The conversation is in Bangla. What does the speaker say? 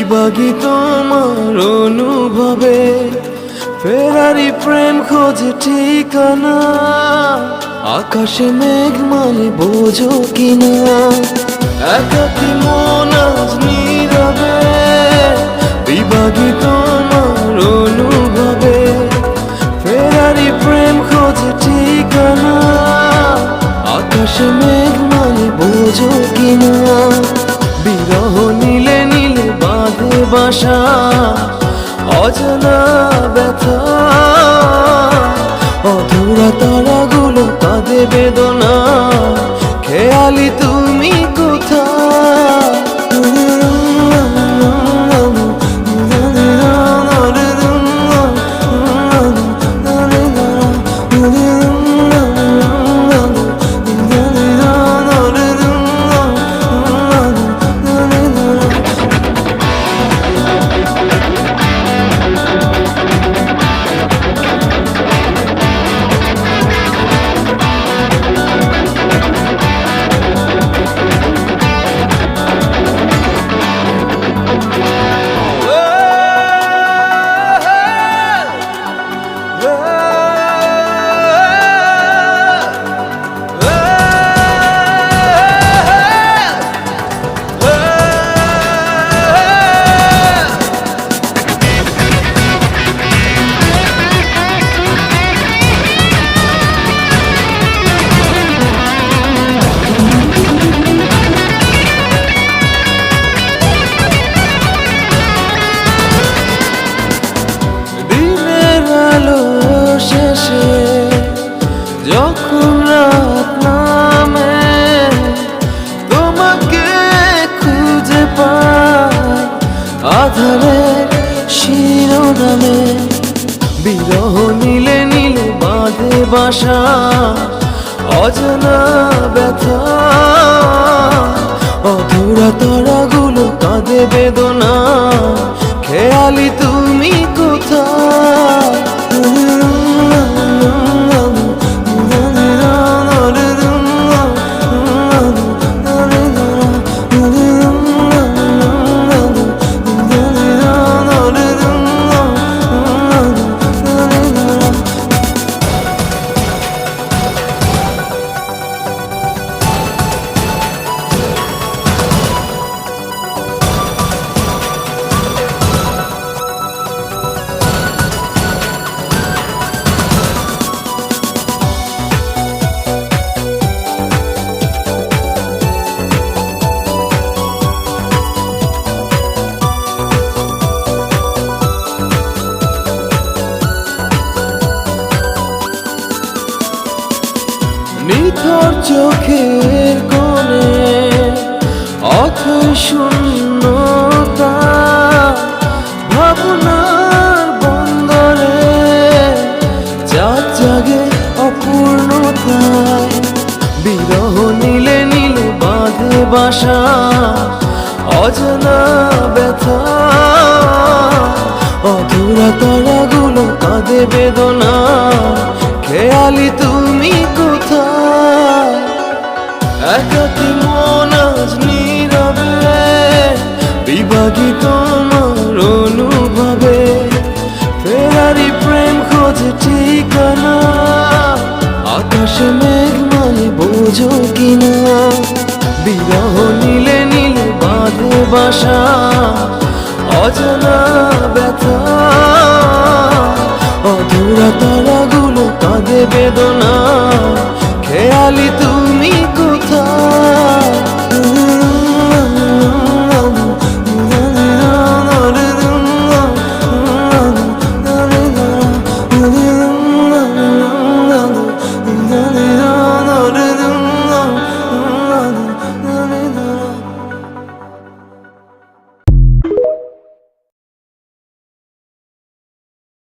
বিভাগী তোমার অনুভবে, ফেরারি প্রেম খোঁজে ঠিকানা। আকাশে মেঘ মানে বোঝো কিনা, একাকী মন আজ নীরবে। বিভাগী তোমার অনুভবে, ফেরারি প্রেম খোঁজে ঠিকানা। আকাশে মেঘ মানে বোঝো কিনা, বিরহ নীলে নীলে বাঁধে বাসা। অজানা ব্যথা, অধুরা তারাগুলো কাঁদে বেদনা। খেয়ালি তুমি কোথায়? যখন রাত নামে তোমাকে খুঁজে পাই আধারের শিরোনামে। বিরহ নীলে নীলে বাঁধে বাসা, অজানা ব্যথা। অধুরা তারাগুলো কাঁদে বেদনা। খেয়ালি তুমি কোথায়? নিথর চোখের কোণে অথই শূন্যতা, ভাবনার বন্দরে চাঁদ জাগে অপূর্ণতায়। বিরহ নীলে নীলে বাঁধে বাসা, অজানা ব্যথা। অধুরা তারাগুলো কাঁদে বেদনা। খেয়ালি তুমি কোথায়? একাকী মন আজ নীরবে, বিভাগী তোমার অনুভবে। ফেরারি প্রেম খোঁজে ঠিকানা। আকাশে মেঘ মানে বোঝো কিনা, বিরহ নীলে নীলে বাঁধে বাসা। অজানা ব্যথা, অধুরা তারাগুলো কাঁদে বেদনা। খেয়ালি তুমি